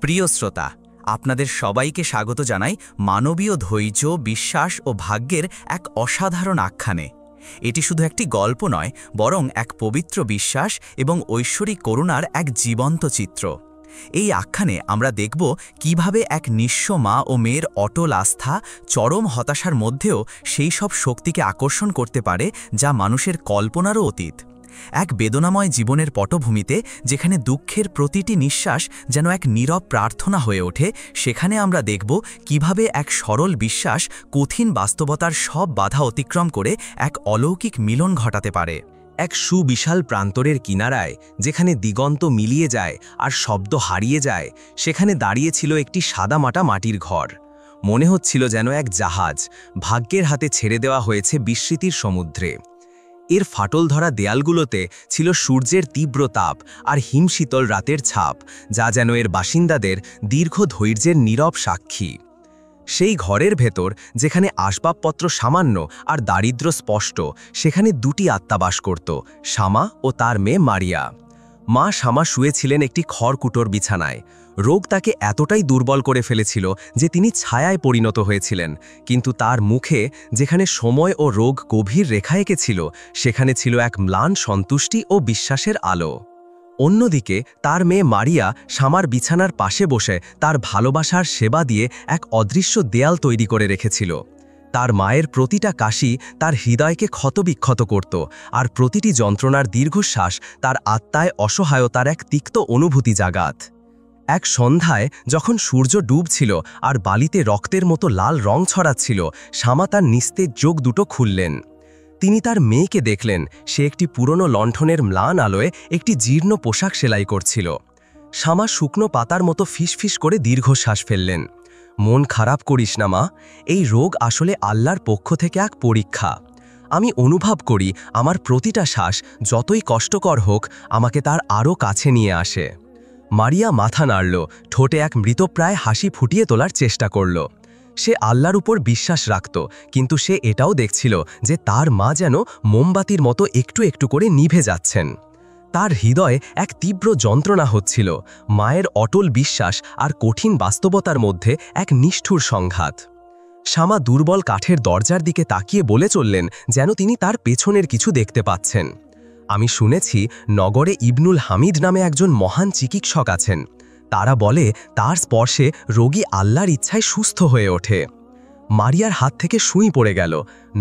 প্রিয় শ্রোতা, আপনাদের সবাইকে স্বাগত জানাই মানবীয় ধৈর্য, বিশ্বাস ও ভাগ্যের এক অসাধারণ আখ্যানে। এটি শুধু একটি গল্প নয়, বরং এক পবিত্র বিশ্বাস এবং ঐশ্বরিক করুণার এক জীবন্ত চিত্র। এই আখ্যানে আমরা দেখব কিভাবে এক নিঃস্ব মা ও মেয়ের অটল আস্থা চরম হতাশার মধ্যেও সেই সব শক্তিকে আকর্ষণ করতে পারে যা মানুষের কল্পনারও অতীত। এক বেদনাময় জীবনের পটভূমিতে যেখানে দুঃখের প্রতিটি নিঃশ্বাস যেন এক নীরব প্রার্থনা হয়ে ওঠে, সেখানে আমরা দেখব কিভাবে এক সরল বিশ্বাস কঠিন বাস্তবতার সব বাধা অতিক্রম করে এক অলৌকিক মিলন ঘটাতে পারে। এক সুবিশাল প্রান্তরের কিনারায়, যেখানে দিগন্ত মিলিয়ে যায় আর শব্দ হারিয়ে যায়, সেখানে দাঁড়িয়েছিল একটি সাদামাটা মাটির ঘর। মনে হচ্ছিল যেন এক জাহাজ ভাগ্যের হাতে ছেড়ে দেওয়া হয়েছে বিস্মৃতির সমুদ্রে। এর ফাটল ধরা দেয়ালগুলোতে ছিল সূর্যের তীব্র তাপ আর হিমশীতল রাতের ছাপ, যা যেন এর বাসিন্দাদের দীর্ঘ ধৈর্যের নীরব সাক্ষী। সেই ঘরের ভেতর, যেখানে আসবাবপত্র সামান্য আর দারিদ্র্য স্পষ্ট, সেখানে দুটি আত্মা বাস করত, শামা ও তার মেয়ে মারিয়া। মা শামা শুয়েছিলেন একটি খড়কুটোর বিছানায়। রোগ তাকে এতটাই দুর্বল করে ফেলেছিল যে তিনি ছায়ায় পরিণত হয়েছিলেন, কিন্তু তার মুখে, যেখানে সময় ও রোগ গভীর রেখা এঁকেছিল, সেখানে ছিল এক ম্লান সন্তুষ্টি ও বিশ্বাসের আলো। অন্যদিকে তার মেয়ে মারিয়া শামার বিছানার পাশে বসে তার ভালোবাসার সেবা দিয়ে এক অদৃশ্য দেয়াল তৈরি করে রেখেছিল। তার মায়ের প্রতিটা কাশি তার হৃদয়কে ক্ষতবিক্ষত করত, আর প্রতিটি যন্ত্রণার দীর্ঘশ্বাস তার আত্মায় অসহায়তার এক তিক্ত অনুভূতি জাগাত। এক সন্ধ্যায়, যখন সূর্য ডুবছিল আর বালিতে রক্তের মতো লাল রং ছড়াচ্ছিল, শামা তার নিস্তেজ চোখ দুটো খুললেন। তিনি তার মেয়েকে দেখলেন। সে একটি পুরনো লণ্ঠনের ম্লান আলোয় একটি জীর্ণ পোশাক সেলাই করছিল। শামা শুকনো পাতার মতো ফিসফিস করে দীর্ঘশ্বাস ফেললেন। মন খারাপ করিস না মা, এই রোগ আসলে আল্লাহর পক্ষ থেকে এক পরীক্ষা। আমি অনুভব করি আমার প্রতিটা শ্বাস, যতই কষ্টকর হোক, আমাকে তার আরও কাছে নিয়ে আসে। মারিয়া মাথা নাড়ল, ঠোঁটে এক মৃতপ্রায় হাসি ফুটিয়ে তোলার চেষ্টা করল। সে আল্লাহর উপর বিশ্বাস রাখত, কিন্তু সে এটাও দেখছিল যে তার মা যেন মোমবাতির মতো একটু একটু করে নিভে যাচ্ছেন। তার হৃদয়ে এক তীব্র যন্ত্রণা হচ্ছিল, মায়ের অটল বিশ্বাস আর কঠিন বাস্তবতার মধ্যে এক নিষ্ঠুর সংঘাত। শামা দুর্বল কাঠের দরজার দিকে তাকিয়ে বলে চললেন, যেন তিনি তার পেছনের কিছু দেখতে পাচ্ছেন। আমি শুনেছি নগরে ইবনুল হামিদ নামে একজন মহান চিকিৎসক আছেন। তারা বলে তার স্পর্শে রোগী আল্লাহর ইচ্ছায় সুস্থ হয়ে ওঠে। মারিয়ার হাত থেকে সুই পড়ে গেল।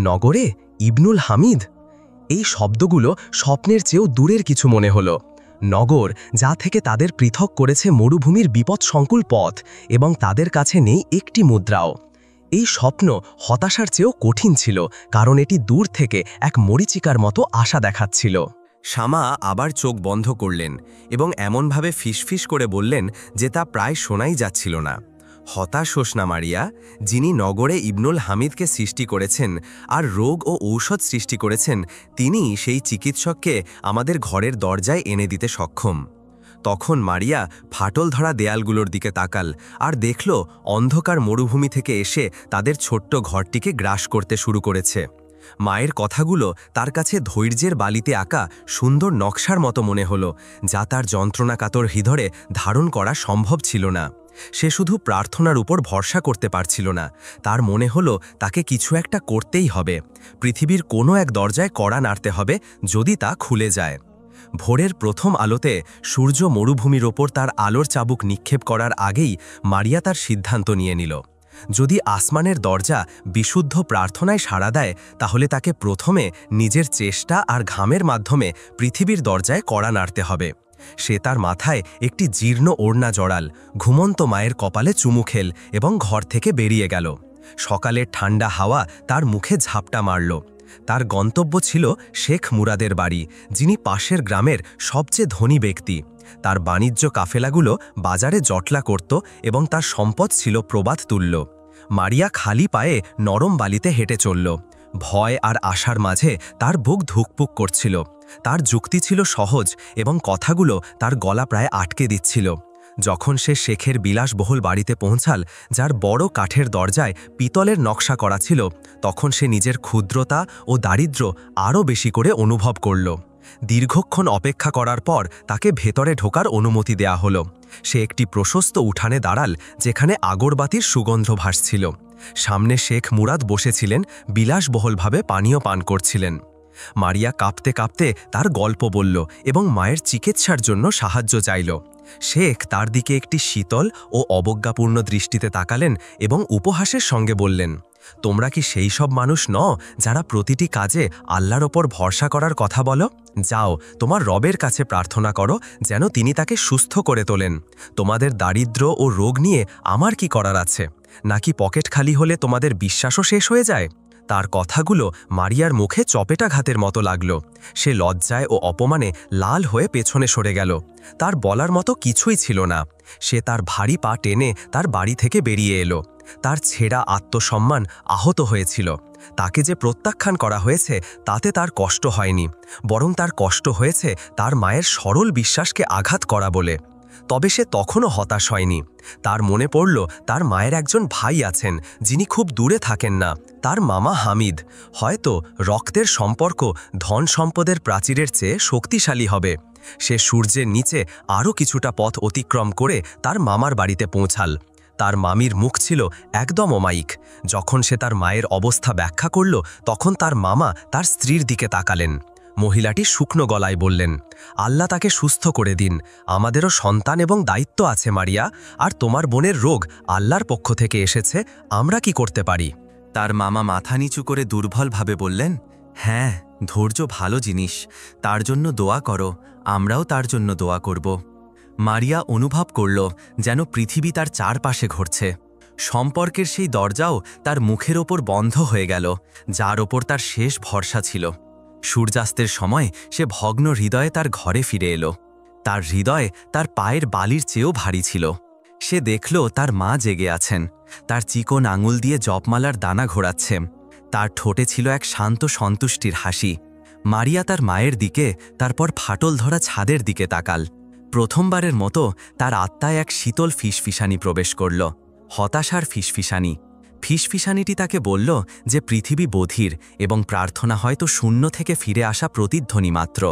নগরে ইবনুল হামিদ? এই শব্দগুলো স্বপ্নের চেয়েও দূরের কিছু মনে হলো। নগর, যা থেকে তাদের পৃথক করেছে মরুভূমির বিপদসংকুল পথ, এবং তাদের কাছে নেই একটি মুদ্রাও। এই স্বপ্ন হতাশার চেয়েও কঠিন ছিল, কারণ এটি দূর থেকে এক মরীচিকার মতো আশা দেখাচ্ছিল। শামা আবার চোখ বন্ধ করলেন এবং এমনভাবে ফিসফিস করে বললেন যে তা প্রায় শোনাই যাচ্ছিল না। হতাশ হোস না মারিয়া, যিনি নগরে ইবনুল হামিদকে সৃষ্টি করেছেন আর রোগ ও ঔষধ সৃষ্টি করেছেন, তিনি সেই চিকিৎসককে আমাদের ঘরের দরজায় এনে দিতে সক্ষম। তখন মারিয়া ফাটল ধরা দেয়ালগুলোর দিকে তাকাল আর দেখল অন্ধকার মরুভূমি থেকে এসে তাদের ছোট্ট ঘরটিকে গ্রাস করতে শুরু করেছে। মায়ের কথাগুলো তার কাছে ধৈর্যের বালিতে আঁকা সুন্দর নকশার মতো মনে হলো, যা তার যন্ত্রণাকাতর হৃদয়ে ধারণ করা সম্ভব ছিল না। সে শুধু প্রার্থনার উপর ভরসা করতে পারছিল না, তার মনে হলো তাকে কিছু একটা করতেই হবে। পৃথিবীর কোনো এক দরজায় কড়া নাড়তে হবে, যদি তা খুলে যায়। ভোরের প্রথম আলোতে সূর্য মরুভূমির ওপর তার আলোর চাবুক নিক্ষেপ করার আগেই মারিয়া তার সিদ্ধান্ত নিয়ে নিল। যদি আসমানের দরজা বিশুদ্ধ প্রার্থনায় সাড়া দেয়, তাহলে তাকে প্রথমে নিজের চেষ্টা আর ঘামের মাধ্যমে পৃথিবীর দরজায় কড়া নাড়তে হবে। সে তার মাথায় একটি জীর্ণ ওড়না জড়াল, ঘুমন্ত মায়ের কপালে চুমু খেল এবং ঘর থেকে বেরিয়ে গেল। সকালের ঠান্ডা হাওয়া তার মুখে ঝাপটা মারল। তার গন্তব্য ছিল শেখ মুরাদের বাড়ি, যিনি পাশের গ্রামের সবচেয়ে ধনী ব্যক্তি। তার বাণিজ্য কাফেলাগুলো বাজারে জটলা করত এবং তার সম্পদ ছিল প্রবাদ তুল্য। মারিয়া খালি পায়ে নরম বালিতে হেঁটে চলল। ভয় আর আশার মাঝে তার বুক ধুকপুক করছিল। তার যুক্তি ছিল সহজ এবং কথাগুলো তার গলা প্রায় আটকে দিচ্ছিল। যখন সে শেখের বিলাসবহুল বাড়িতে পৌঁছাল, যার বড় কাঠের দরজায় পিতলের নকশা করা ছিল, তখন সে নিজের ক্ষুদ্রতা ও দারিদ্র্য আরও বেশি করে অনুভব করল। দীর্ঘক্ষণ অপেক্ষা করার পর তাকে ভেতরে ঢোকার অনুমতি দেয়া হলো। সে একটি প্রশস্ত উঠানে দাঁড়াল, যেখানে আগরবাতির সুগন্ধ ভাসছিল। সামনে শেখ মুরাদ বসেছিলেন, বিলাসবহুলভাবে পানীয় পান করছিলেন। মারিয়া কাঁপতে কাঁপতে তার গল্প বলল এবং মায়ের চিকিৎসার জন্য সাহায্য চাইল। শেখ তার দিকে একটি শীতল ও অবজ্ঞাপূর্ণ দৃষ্টিতে তাকালেন এবং উপহাসের সঙ্গে বললেন, তোমরা কি সেই সব মানুষ নও যারা প্রতিটি কাজে আল্লাহর ওপর ভরসা করার কথা বলো? যাও, তোমার রবের কাছে প্রার্থনা করো যেন তিনি তাকে সুস্থ করে তোলেন। তোমাদের দারিদ্র্য ও রোগ নিয়ে আমার কি করার আছে? নাকি পকেট খালি হলে তোমাদের বিশ্বাসও শেষ হয়ে যায়? তার কথাগুলো মারিয়ার মুখে চপেটাঘাতের মতো লাগল। সে লজ্জায় ও অপমানে লাল হয়ে পেছনে সরে গেল। তার বলার মতো কিছুই ছিল না। সে তার ভারী পা টেনে তার বাড়ি থেকে বেরিয়ে এলো। তার ছেঁড়া আত্মসম্মান আহত হয়েছিল। তাকে যে প্রত্যাখ্যান করা হয়েছে তাতে তার কষ্ট হয়নি, বরং তার কষ্ট হয়েছে তার মায়ের সরল বিশ্বাসকে আঘাত করা বলে। তবে সে তখনও হতাশ হয়নি। তার মনে পড়ল তার মায়ের একজন ভাই আছেন যিনি খুব দূরে থাকেন না, তার মামা হামিদ। হয়তো রক্তের সম্পর্ক ধন সম্পদের প্রাচীরের চেয়ে শক্তিশালী হবে। সে সূর্যের নিচে আরও কিছুটা পথ অতিক্রম করে তার মামার বাড়িতে পৌঁছাল। তার মামির মুখ ছিল একদম অমায়িক। যখন সে তার মায়ের অবস্থা ব্যাখ্যা করল, তখন তার মামা তার স্ত্রীর দিকে তাকালেন। মহিলাটি শুকনো গলায় বললেন, আল্লাহ তাকে সুস্থ করে দিন। আমাদেরও সন্তান এবং দায়িত্ব আছে মারিয়া, আর তোমার বোনের রোগ আল্লাহর পক্ষ থেকে এসেছে, আমরা কি করতে পারি? তার মামা মাথা নিচু করে দুর্বলভাবে বললেন, হ্যাঁ, ধৈর্য ভালো জিনিস, তার জন্য দোয়া করো, আমরাও তার জন্য দোয়া করব। মারিয়া অনুভব করল যেন পৃথিবী তার চারপাশে ঘুরছে। সম্পর্কের সেই দরজাও তার মুখের ওপর বন্ধ হয়ে গেল, যার ওপর তার শেষ ভরসা ছিল। সূর্যাস্তের সময় সে ভগ্ন হৃদয়ে তার ঘরে ফিরে এলো। তার হৃদয় তার পায়ের বালির চেয়েও ভারী ছিল। সে দেখল তার মা জেগে আছেন, তার চিকন আঙুল দিয়ে জপমালার দানা ঘোরাচ্ছে। তার ঠোঁটে ছিল এক শান্ত সন্তুষ্টির হাসি। মারিয়া তার মায়ের দিকে, তারপর ফাটল ধরা ছাদের দিকে তাকাল। প্রথমবারের মতো তার আত্মায় এক শীতল ফিসফিসানি প্রবেশ করল, হতাশার ফিসফিসানি। ফিসফিসানিটি তাকে বলল যে পৃথিবী বধির এবং প্রার্থনা হয়তো শূন্য থেকে ফিরে আসা প্রতিধ্বনি মাত্র।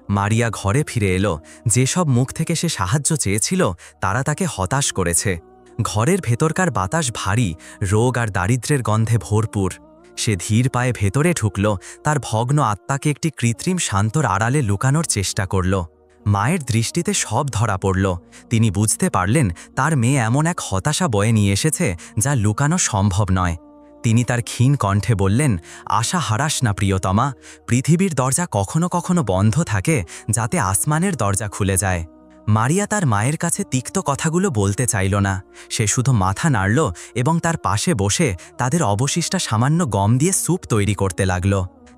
মারিয়া ঘরে ফিরে এলো। যেসব মুখ থেকে সে সাহায্য চেয়েছিল তারা তাকে হতাশ করেছে। ঘরের ভেতরকার বাতাস ভারী, রোগ আর দারিদ্র্যের গন্ধে ভরপুর। সে ধীর পায়ে ভেতরে ঢুকল, তার ভগ্ন আত্মাকে একটি কৃত্রিম শান্তর আড়ালে লুকানোর চেষ্টা করল। মায়ের দৃষ্টিতে সব ধরা পড়ল। তিনি বুঝতে পারলেন তার মেয়ে এমন এক হতাশা বয়ে নিয়ে এসেছে যা লুকানো সম্ভব নয়। তিনি তার ক্ষীণ কণ্ঠে বললেন, আশা হারাস না প্রিয়তমা, পৃথিবীর দরজা কখনো কখনো বন্ধ থাকে যাতে আসমানের দরজা খুলে যায়। মারিয়া তার মায়ের কাছে তিক্ত কথাগুলো বলতে চাইল না। সে শুধু মাথা নাড়ল এবং তার পাশে বসে তাদের অবশিষ্টা সামান্য গম দিয়ে স্যুপ তৈরি করতে লাগল।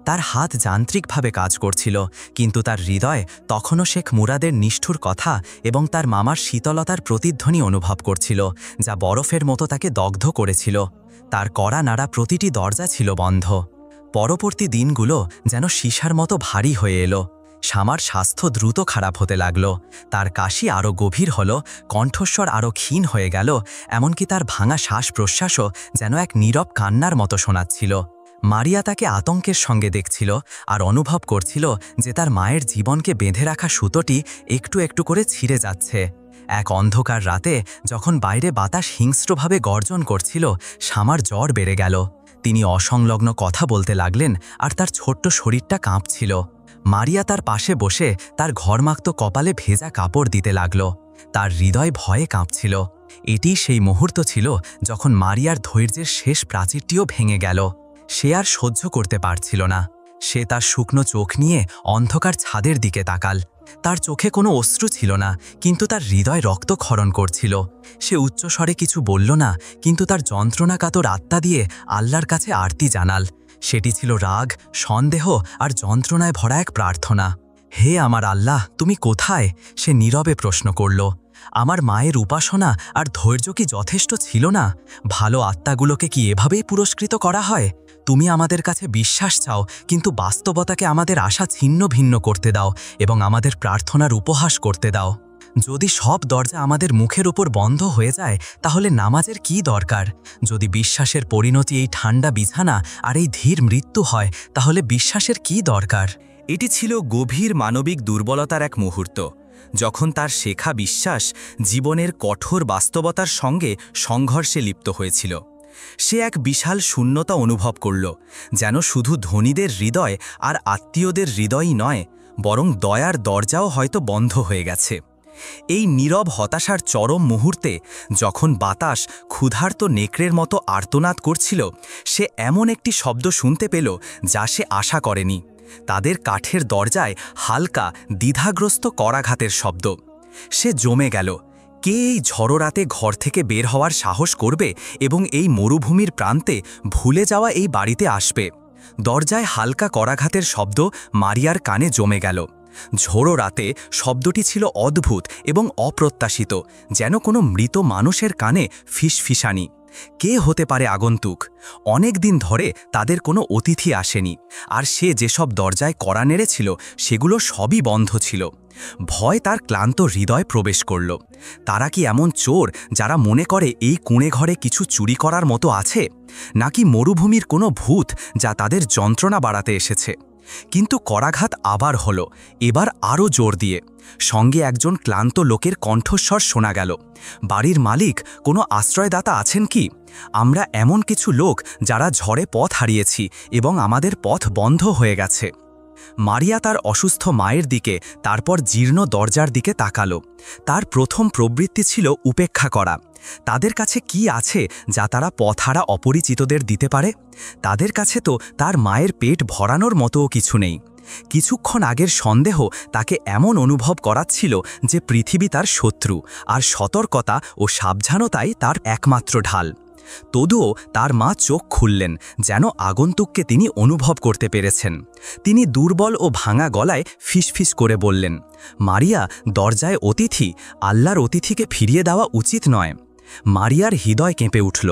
তার হাত যান্ত্রিকভাবে কাজ করছিল, কিন্তু তার হৃদয় তখনও শেখ মুরাদের নিষ্ঠুর কথা এবং তার মামার শীতলতার প্রতিধ্বনি অনুভব করছিল, যা বরফের মতো তাকে দগ্ধ করেছিল। তার কড়া নাড়া প্রতিটি দরজা ছিল বন্ধ। পরবর্তী দিনগুলো যেন সীসার মতো ভারী হয়ে এলো। শামার স্বাস্থ্য দ্রুত খারাপ হতে লাগল। তার কাশি আরও গভীর হল, কণ্ঠস্বর আরও ক্ষীণ হয়ে গেল, এমনকি তার ভাঙা শ্বাস প্রশ্বাসও যেন এক নীরব কান্নার মতো শোনাচ্ছিল। মারিয়া তাকে আতঙ্কের সঙ্গে দেখছিল আর অনুভব করছিল যে তার মায়ের জীবনকে বেঁধে রাখা সুতোটি একটু একটু করে ছিঁড়ে যাচ্ছে। এক অন্ধকার রাতে যখন বাইরে বাতাস হিংস্রভাবে গর্জন করছিল, শামার জ্বর বেড়ে গেল। তিনি অসংলগ্ন কথা বলতে লাগলেন আর তার ছোট্ট শরীরটা কাঁপছিল। মারিয়া তার পাশে বসে তার ঘরমাক্ত কপালে ভেজা কাপড় দিতে লাগল। তার হৃদয় ভয়ে কাঁপছিল। এটি সেই মুহূর্ত ছিল যখন মারিয়ার ধৈর্যের শেষ প্রাচীরটিও ভেঙে গেল। সে আর সহ্য করতে পারছিল না। সে তার শুকনো চোখ নিয়ে অন্ধকার ছাদের দিকে তাকাল। তার চোখে কোনো অশ্রু ছিল না, কিন্তু তার হৃদয় রক্তক্ষরণ করছিল। সে উচ্চস্বরে কিছু বলল না, কিন্তু তার যন্ত্রণাকাতর আত্মা দিয়ে আল্লাহর কাছে আরতি জানাল। সেটি ছিল রাগ, সন্দেহ আর যন্ত্রণায় ভরা এক প্রার্থনা। হে আমার আল্লাহ, তুমি কোথায়? সে নীরবে প্রশ্ন করল। আমার মায়ের উপাসনা আর ধৈর্য কি যথেষ্ট ছিল না? ভালো আত্মাগুলোকে কি এভাবেই পুরস্কৃত করা হয়? তুমি আমাদের কাছে বিশ্বাস চাও, কিন্তু বাস্তবতাকে আমাদের আশা ছিন্ন ভিন্ন করতে দাও এবং আমাদের প্রার্থনার উপহাস করতে দাও। যদি সব দরজা আমাদের মুখের উপর বন্ধ হয়ে যায়, তাহলে নামাজের কি দরকার? যদি বিশ্বাসের পরিণতি এই ঠান্ডা বিছানা আর এই ধীর মৃত্যু হয়, তাহলে বিশ্বাসের কি দরকার? এটি ছিল গভীর মানবিক দুর্বলতার এক মুহূর্ত, যখন তার শেখা বিশ্বাস জীবনের কঠোর বাস্তবতার সঙ্গে সংঘর্ষে লিপ্ত হয়েছিল। সে এক বিশাল শূন্যতা অনুভব করল, যেন শুধু ধনীদের হৃদয় আর আত্মীয়দের হৃদয়ই নয়, বরং দয়ার দরজাও হয়তো বন্ধ হয়ে গেছে। এই নীরব হতাশার চরম মুহূর্তে, যখন বাতাস ক্ষুধার্ত নেকড়ের মতো আর্তনাদ করছিল, সে এমন একটি শব্দ শুনতে পেল যা সে আশা করেনি। তাদের কাঠের দরজায় হালকা দ্বিধাগ্রস্ত করাঘাতের শব্দ। সে জমে গেল। কে এই ঝড়ো রাতে ঘর থেকে বের হওয়ার সাহস করবে এবং এই মরুভূমির প্রান্তে ভুলে যাওয়া এই বাড়িতে আসবে? দরজায় হালকা করাঘাতের শব্দ মারিয়ার কানে জমে গেল। ঝোড়ো রাতে শব্দটি ছিল অদ্ভুত এবং অপ্রত্যাশিত, যেন কোনো মৃত মানুষের কানে ফিসফিসানি। কে হতে পারে আগন্তুক? অনেক দিন ধরে তাদের কোনো অতিথি আসেনি, আর সে যেসব দরজায় কড়া নেড়েছিল সেগুলো সবই বন্ধ ছিল। ভয় তার ক্লান্ত হৃদয় প্রবেশ করল। তারা কি এমন চোর যারা মনে করে এই কুঁড়ে ঘরে কিছু চুরি করার মতো আছে, নাকি মরুভূমির কোনো ভূত যা তাদের যন্ত্রণা বাড়াতে এসেছে? কিন্তু করাঘাত আবার হলো, এবার আরও জোর দিয়ে। সঙ্গে একজন ক্লান্ত লোকের কণ্ঠস্বর শোনা গেল। বাড়ির মালিক, কোনো আশ্রয়দাতা আছেন কি? আমরা এমন কিছু লোক যারা ঝড়ে পথ হারিয়েছি এবং আমাদের পথ বন্ধ হয়ে গেছে। মারিয়া তার অসুস্থ মায়ের দিকে, তারপর জীর্ণ দরজার দিকে তাকালো। তার প্রথম প্রবৃত্তি ছিল উপেক্ষা করা। তাদের কাছে কি আছে যা তারা পথহারা অপরিচিতদের দিতে পারে? তাদের কাছে তো তার মায়ের পেট ভরানোর মতোও কিছু নেই। কিছুক্ষণ আগের সন্দেহ তাকে এমন অনুভব করাচ্ছিল যে পৃথিবী তার শত্রু, আর সতর্কতা ও সাবধানতাই তার একমাত্র ঢাল। তবুও তার মা চোখ খুললেন, যেন আগন্তুককে তিনি অনুভব করতে পেরেছেন। তিনি দুর্বল ও ভাঙা গলায় ফিসফিস করে বললেন, মারিয়া, দরজায় অতিথি, আল্লাহর অতিথিকে ফিরিয়ে দেওয়া উচিত নয়। মারিয়ার হৃদয় কেঁপে উঠল।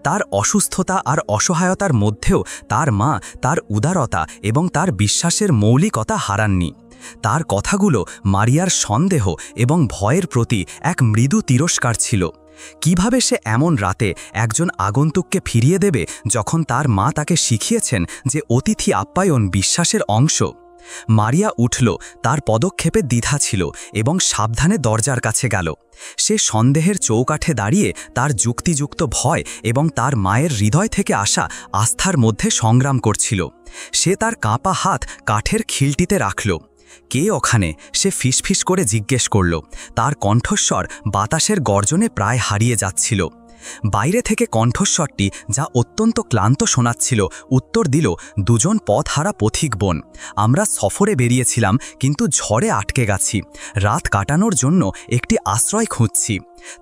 তার অসুস্থতা আর অসহায়তার মধ্যেও তার মা তার উদারতা এবং তার বিশ্বাসের মৌলিকতা হারাননি। তার কথাগুলো মারিয়ার সন্দেহ এবং ভয়ের প্রতি এক মৃদু তিরস্কার ছিল। কিভাবে সে এমন রাতে একজন আগন্তুককে ফিরিয়ে দেবে, যখন তার মা তাকে শিখিয়েছেন যে অতিথি আপ্যায়ন বিশ্বাসের অংশ? মারিয়া উঠল, তার পদক্ষেপে দ্বিধা ছিল, এবং সাবধানে দরজার কাছে গেল। সে সন্দেহের চৌকাঠে দাঁড়িয়ে তার যুক্তিযুক্ত ভয় এবং তার মায়ের হৃদয় থেকে আসা আস্থার মধ্যে সংগ্রাম করছিল। সে তার কাঁপা হাত কাঠের খিলটিতে রাখল। কে ওখানে? সে ফিসফিস করে জিজ্ঞেস করল। তার কণ্ঠস্বর বাতাসের গর্জনে প্রায় হারিয়ে যাচ্ছিল। বাইরে থেকে কণ্ঠস্বরটি, যা অত্যন্ত ক্লান্ত শোনাচ্ছিল, উত্তর দিল, দুজন পথহারা পথিক বোন। আমরা সফরে বেরিয়েছিলাম, কিন্তু ঝড়ে আটকে গেছি। রাত কাটানোর জন্য একটি আশ্রয় খুঁজছি।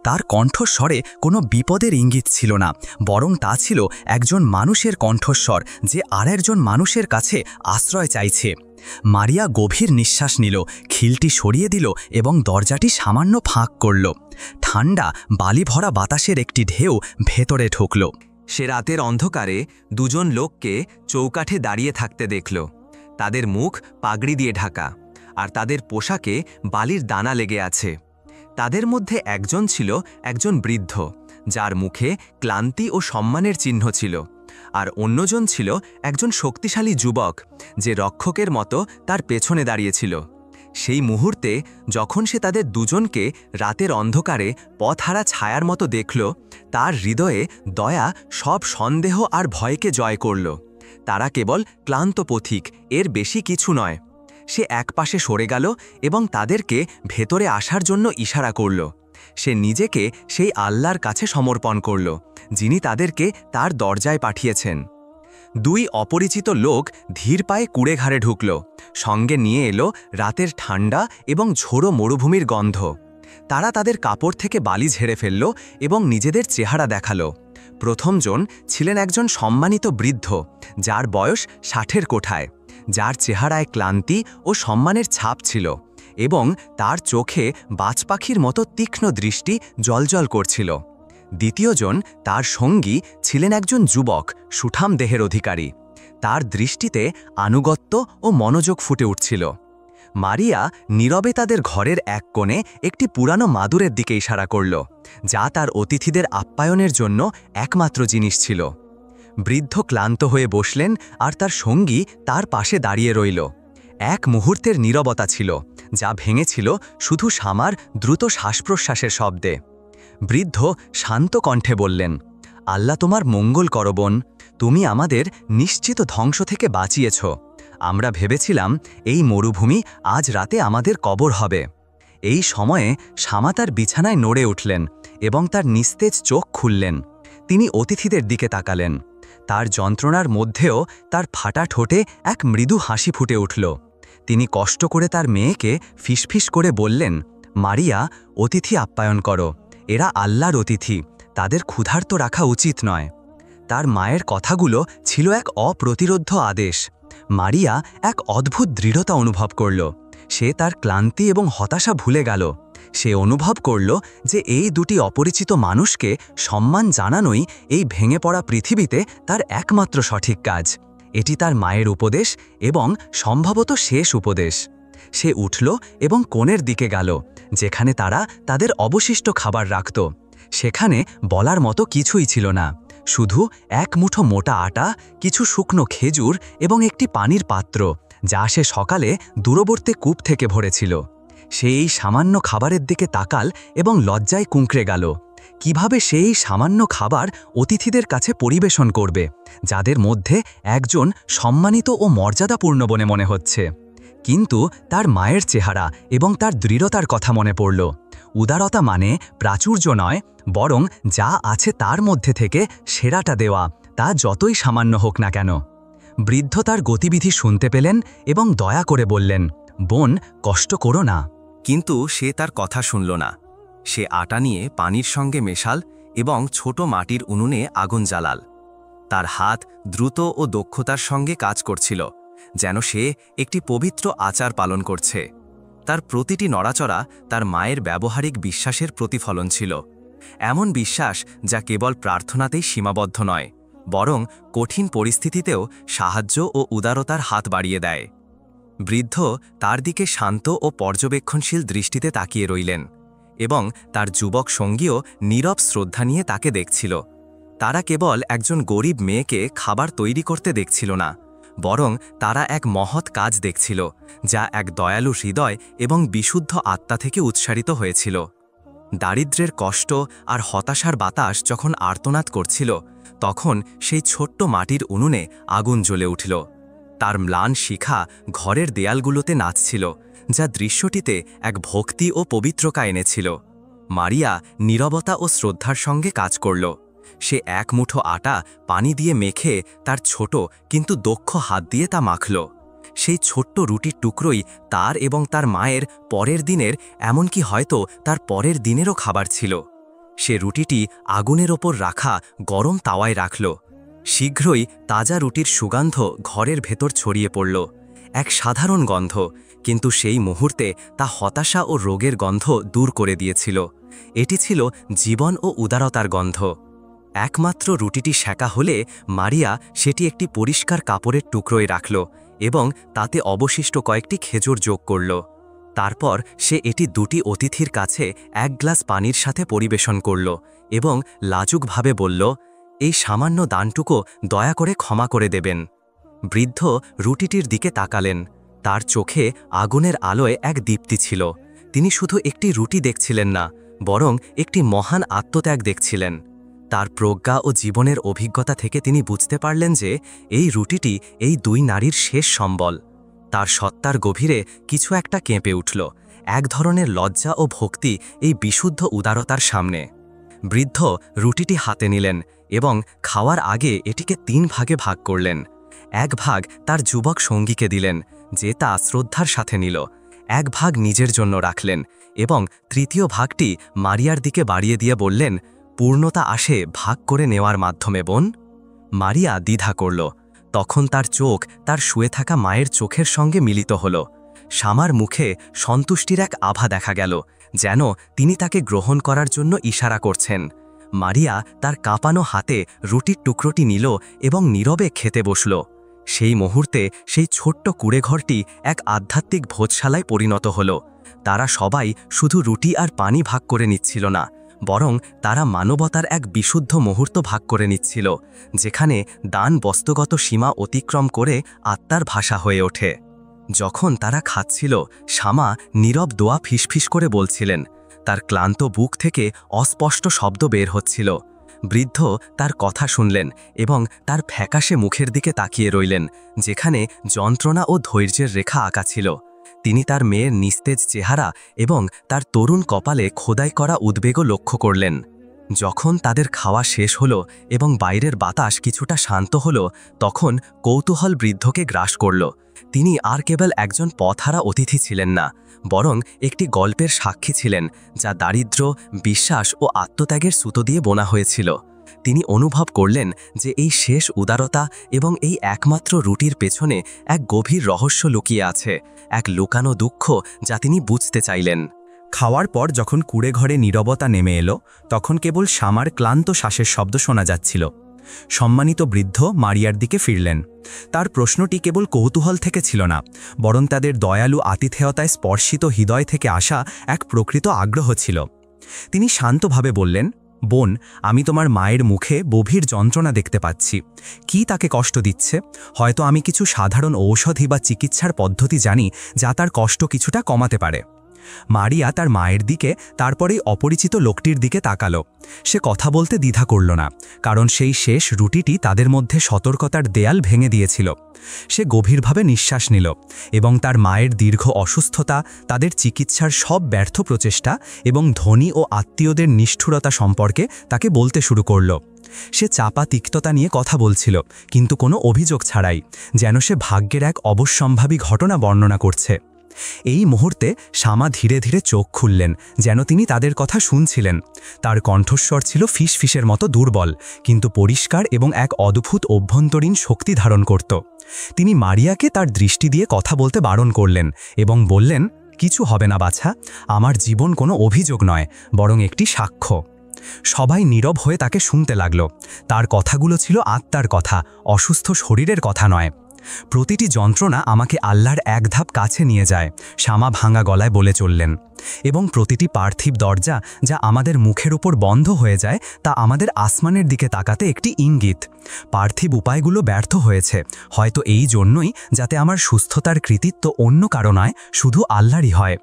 তার কণ্ঠস্বরে কোনো বিপদের ইঙ্গিত ছিল না, বরং তা ছিল একজন মানুষের কণ্ঠস্বর যে আরেকজন মানুষের কাছে আশ্রয় চাইছে। মারিয়া গভীর নিঃশ্বাস নিল, খিলটি সরিয়ে দিল এবং দরজাটি সামান্য ফাঁক করল। ঠান্ডা বালি ভরা বাতাসের একটি ঢেউ ভেতরে ঢুকল। সে রাতের অন্ধকারে দুজন লোককে চৌকাঠে দাঁড়িয়ে থাকতে দেখল। তাদের মুখ পাগড়ি দিয়ে ঢাকা, আর তাদের পোশাকে বালির দানা লেগে আছে। তাদের মধ্যে একজন ছিল একজন বৃদ্ধ, যার মুখে ক্লান্তি ও সম্মানের চিহ্ন ছিল, আর অন্যজন ছিল একজন শক্তিশালী যুবক, যে রক্ষকের মতো তার পেছনে দাঁড়িয়েছিল। সেই মুহূর্তে যখন সে তাদের দুজনকে রাতের অন্ধকারে পথহারা ছায়ার মতো দেখল, তার হৃদয়ে দয়া সব সন্দেহ আর ভয়কে জয় করল। তারা কেবল ক্লান্ত পথিক, এর বেশি কিছু নয়। সে একপাশে সরে গেল এবং তাদেরকে ভেতরে আসার জন্য ইশারা করল। সে নিজেকে সেই আল্লাহর কাছে সমর্পণ করল, যিনি তাদেরকে তার দরজায় পাঠিয়েছেন। দুই অপরিচিত লোক ধীর পায়ে কুড়েঘাড়ে ঢুকল। সঙ্গে নিয়ে এলো রাতের ঠান্ডা এবং ঝোড়ো মরুভূমির গন্ধ। তারা তাদের কাপড় থেকে বালি ঝেড়ে ফেলল এবং নিজেদের চেহারা দেখালো। প্রথমজন ছিলেন একজন সম্মানিত বৃদ্ধ, যার বয়স 60-এর কোঠায়, যার চেহারায় ক্লান্তি ও সম্মানের ছাপ ছিল, এবং তার চোখে বাজপাখির মতো তীক্ষ্ণ দৃষ্টি জ্বলজ্বল করছিল। দ্বিতীয়জন, তার সঙ্গী, ছিলেন একজন যুবক, সুঠাম দেহের অধিকারী। তার দৃষ্টিতে আনুগত্য ও মনোযোগ ফুটে উঠছিল। মারিয়া নীরবে তাদের ঘরের এক কোণে একটি পুরানো মাদুরের দিকে ইশারা করল, যা তার অতিথিদের আপ্যায়নের জন্য একমাত্র জিনিস ছিল। বৃদ্ধ ক্লান্ত হয়ে বসলেন, আর তার সঙ্গী তার পাশে দাঁড়িয়ে রইল। এক মুহূর্তের নীরবতা ছিল, যা ভেঙেছিল শুধু শামার দ্রুত শ্বাসপ্রশ্বাসের শব্দে। বৃদ্ধ শান্ত কণ্ঠে বললেন, আল্লাহ তোমার মঙ্গল করো বোন, তুমি আমাদের নিশ্চিত ধ্বংস থেকে বাঁচিয়েছ। আমরা ভেবেছিলাম এই মরুভূমি আজ রাতে আমাদের কবর হবে। এই সময়ে শামা তার বিছানায় নড়ে উঠলেন এবং তার নিস্তেজ চোখ খুললেন। তিনি অতিথিদের দিকে তাকালেন। তার যন্ত্রণার মধ্যেও তার ফাটা ঠোঁটে এক মৃদু হাসি ফুটে উঠল। তিনি কষ্ট করে তার মেয়েকে ফিসফিস করে বললেন, মারিয়া, অতিথি আপ্যায়ন করো, এরা আল্লাহর অতিথি, তাদের ক্ষুধার্ত রাখা উচিত নয়। তার মায়ের কথাগুলো ছিল এক অপ্রতিরোধ্য আদেশ। মারিয়া এক অদ্ভুত দৃঢ়তা অনুভব করল। সে তার ক্লান্তি এবং হতাশা ভুলে গেল। সে অনুভব করল যে এই দুটি অপরিচিত মানুষকে সম্মান জানানোই এই ভেঙে পড়া পৃথিবীতে তার একমাত্র সঠিক কাজ। এটি তার মায়ের উপদেশ এবং সম্ভবত শেষ উপদেশ। সে উঠল এবং কোণের দিকে গেল, যেখানে তারা তাদের অবশিষ্ট খাবার রাখত। সেখানে বলার মতো কিছুই ছিল না, শুধু এক মুঠো মোটা আটা, কিছু শুকনো খেজুর এবং একটি পানির পাত্র, যা সে সকালে দূরবর্তী কূপ থেকে ভরেছিল। সে এই সামান্য খাবারের দিকে তাকাল এবং লজ্জায় কুঁকড়ে গেল। কিভাবে সে এই সামান্য খাবার অতিথিদের কাছে পরিবেশন করবে, যাদের মধ্যে একজন সম্মানিত ও মর্যাদাপূর্ণ বলে মনে হচ্ছে? কিন্তু তার মায়ের চেহারা এবং তার দৃঢ়তার কথা মনে পড়ল। উদারতা মানে প্রাচুর্য নয়, বরং যা আছে তার মধ্যে থেকে সেরাটা দেওয়া, তা যতই সামান্য হোক না কেন। বৃদ্ধ তার গতিবিধি শুনতে পেলেন এবং দয়া করে বললেন, বোন, কষ্ট করো না। কিন্তু সে তার কথা শুনল না। সে আটা নিয়ে পানির সঙ্গে মেশাল এবং ছোট মাটির উনুনে আগুন জ্বালাল। তার হাত দ্রুত ও দক্ষতার সঙ্গে কাজ করছিল, যেন সে একটি পবিত্র আচার পালন করছে। তার প্রতিটি নড়াচড়া তার মায়ের ব্যবহারিক বিশ্বাসের প্রতিফলন ছিল, এমন বিশ্বাস যা কেবল প্রার্থনাতেই সীমাবদ্ধ নয়, বরং কঠিন পরিস্থিতিতেও সাহায্য ও উদারতার হাত বাড়িয়ে দেয়। বৃদ্ধ তার দিকে শান্ত ও পর্যবেক্ষণশীল দৃষ্টিতে তাকিয়ে রইলেন, এবং তার যুবক সঙ্গীও নীরব শ্রদ্ধা নিয়ে তাকে দেখছিল। তারা কেবল একজন গরিব মেয়েকে খাবার তৈরি করতে দেখছিল না, বরং তারা এক মহৎ কাজ দেখছিল, যা এক দয়ালু হৃদয় এবং বিশুদ্ধ আত্মা থেকে উৎসারিত হয়েছিল। দারিদ্র্যের কষ্ট আর হতাশার বাতাস যখন আর্তনাদ করছিল, তখন সেই ছোট্ট মাটির উনুনে আগুন জ্বলে উঠল। তার ম্লান শিখা ঘরের দেয়ালগুলোতে নাচছিল, যা দৃশ্যটিতে এক ভক্তি ও পবিত্রতা এনেছিল। মারিয়া নীরবতা ও শ্রদ্ধার সঙ্গে কাজ করল। সে এক মুঠো আটা পানি দিয়ে মেখে তার ছোট কিন্তু দক্ষ হাত দিয়ে তা মাখল। সেই ছোট্ট রুটির টুকরোই তার এবং তার মায়ের পরের দিনের, এমনকি হয়তো তার পরের দিনেরও খাবার ছিল। সে রুটিটি আগুনের ওপর রাখা গরম তাওয়ায় রাখল। শীঘ্রই তাজা রুটির সুগন্ধ ঘরের ভেতর ছড়িয়ে পড়ল, এক সাধারণ গন্ধ, কিন্তু সেই মুহূর্তে তা হতাশা ও রোগের গন্ধ দূর করে দিয়েছিল। এটি ছিল জীবন ও উদারতার গন্ধ। একমাত্র রুটিটি সেঁকা হলে মারিয়া সেটি একটি পরিষ্কার কাপড়ের টুকরোয় রাখল এবং তাতে অবশিষ্ট কয়েকটি খেজুর যোগ করল। তারপর সে এটি দুটি অতিথির কাছে এক গ্লাস পানির সাথে পরিবেশন করল এবং লাজুকভাবে বলল, এই সামান্য দানটুকু দয়া করে ক্ষমা করে দেবেন। বৃদ্ধ রুটিটির দিকে তাকালেন। তার চোখে আগুনের আলোয় এক দীপ্তি ছিল। তিনি শুধু একটি রুটি দেখছিলেন না, বরং একটি মহান আত্মত্যাগ দেখছিলেন। তার প্রজ্ঞা ও জীবনের অভিজ্ঞতা থেকে তিনি বুঝতে পারলেন যে এই রুটিটি এই দুই নারীর শেষ সম্বল। তার সত্তার গভীরে কিছু একটা কেঁপে উঠল, এক ধরনের লজ্জা ও ভক্তি এই বিশুদ্ধ উদারতার সামনে। বৃদ্ধ রুটিটি হাতে নিলেন এবং খাওয়ার আগে এটিকে 3 ভাগে ভাগ করলেন। এক ভাগ তার যুবক সঙ্গীকে দিলেন, যে তা শ্রদ্ধার সাথে নিল। এক ভাগ নিজের জন্য রাখলেন এবং তৃতীয় ভাগটি মারিয়ার দিকে বাড়িয়ে দিয়ে বললেন, পূর্ণতা আসে ভাগ করে নেওয়ার মাধ্যমে বোন। মারিয়া দ্বিধা করল। তখন তার চোখ তার শুয়ে থাকা মায়ের চোখের সঙ্গে মিলিত হল। শামার মুখে সন্তুষ্টির এক আভা দেখা গেল, যেন তিনি তাকে গ্রহণ করার জন্য ইশারা করছেন। মারিয়া তার কাঁপানো হাতে রুটির টুকরোটি নিল এবং নীরবে খেতে বসল। সেই মুহূর্তে সেই ছোট্ট কুঁড়েঘরটি এক আধ্যাত্মিক ভোজশালায় পরিণত হল। তারা সবাই শুধু রুটি আর পানি ভাগ করে নিচ্ছিল না, বরং তারা মানবতার এক বিশুদ্ধ মুহূর্ত ভাগ করে নিচ্ছিল, যেখানে দান বস্তুগত সীমা অতিক্রম করে আত্মার ভাষা হয়ে ওঠে। যখন তারা খাচ্ছিল, শামা নীরব দোয়া ফিসফিস করে বলছিলেন। তার ক্লান্ত বুক থেকে অস্পষ্ট শব্দ বের হচ্ছিল। বৃদ্ধ তার কথা শুনলেন এবং তার ফ্যাকাশে মুখের দিকে তাকিয়ে রইলেন, যেখানে যন্ত্রণা ও ধৈর্যের রেখা আঁকা ছিল। তিনি তার মেয়ের নিস্তেজ চেহারা এবং তার তরুণ কপালে খোদাই করা উদ্বেগও লক্ষ্য করলেন। যখন তাদের খাওয়া শেষ হলো এবং বাইরের বাতাস কিছুটা শান্ত হলো, তখন কৌতূহল বৃদ্ধকে গ্রাস করল। তিনি আর কেবল একজন পথহারা অতিথি ছিলেন না, বরং একটি গল্পের সাক্ষী ছিলেন, যা দারিদ্র্য, বিশ্বাস ও আত্মত্যাগের সুতো দিয়ে বোনা হয়েছিল। তিনি অনুভব করলেন যে এই শেষ উদারতা এবং এই একমাত্র রুটির পেছনে এক গভীর রহস্য লুকিয়ে আছে, এক লুকানো দুঃখ যা তিনি বুঝতে চাইলেন। খাওয়ার পর যখন কুঁড়েঘরে নীরবতা নেমে এলো, তখন কেবল শামার ক্লান্ত শ্বাসের শব্দ শোনা যাচ্ছিল। সম্মানিত বৃদ্ধ মারিয়ার দিকে ফিরলেন। তার প্রশ্নটি কেবল কৌতূহল থেকে ছিল না, বরং তাদের দয়ালু আতিথেয়তায় স্পর্শিত হৃদয় থেকে আসা এক প্রকৃত আগ্রহ ছিল। তিনি শান্তভাবে বললেন, বোন, আমি তোমার মায়ের মুখে গভীর যন্ত্রণা দেখতে পাচ্ছি। কি তাকে কষ্ট দিচ্ছে? হয়তো আমি কিছু সাধারণ ঔষধি বা চিকিৎসার পদ্ধতি জানি যা তার কষ্ট কিছুটা কমাতে পারে। মারিয়া তার মায়ের দিকে, তারপরেই অপরিচিত লোকটির দিকে তাকালো। সে কথা বলতে দ্বিধা করল না, কারণ সেই শেষ রুটিটি তাদের মধ্যে সতর্কতার দেয়াল ভেঙে দিয়েছিল। সে গভীরভাবে নিঃশ্বাস নিল এবং তার মায়ের দীর্ঘ অসুস্থতা, তাদের চিকিৎসার সব ব্যর্থ প্রচেষ্টা এবং ধনী ও আত্মীয়দের নিষ্ঠুরতা সম্পর্কে তাকে বলতে শুরু করল। সে চাপা তিক্ততা নিয়ে কথা বলছিল, কিন্তু কোনো অভিযোগ ছাড়াই, যেন সে ভাগ্যের এক অবশ্যম্ভাবী ঘটনা বর্ণনা করছে। এই মুহূর্তে শামা ধীরে ধীরে চোখ খুললেন, যেন তিনি তাদের কথা শুনছিলেন। তার কণ্ঠস্বর ছিল ফিসফিসের মতো দুর্বল, কিন্তু পরিষ্কার এবং এক অদ্ভুত অভ্যন্তরীণ শক্তি ধারণ করত। তিনি মারিয়াকে তার দৃষ্টি দিয়ে কথা বলতে বারণ করলেন এবং বললেন, কিছু হবে না বাছা, আমার জীবন কোনো অভিযোগ নয়, বরং একটি সাক্ষ্য। সবাই নীরব হয়ে তাকে শুনতে লাগল। তার কথাগুলো ছিল আত্মার কথা, অসুস্থ শরীরের কথা নয়। প্রতিটি যন্ত্রণা আমাকে আল্লাহর এক ধাপ কাছে নিয়ে যায়, শামা ভাঙা গলায় বলে চললেন। এবং প্রতিটি পার্থিব দরজা যা আমাদের মুখের উপর বন্ধ হয়ে যায়, তা আমাদের আসমানের দিকে তাকাতে একটি ইঙ্গিত। পার্থিব উপায়গুলো ব্যর্থ হয়েছে, হয়তো এই জন্যই যাতে আমার সুস্থতার কৃতিত্ব অন্য কারো নয়, শুধু আল্লাহরই হয়।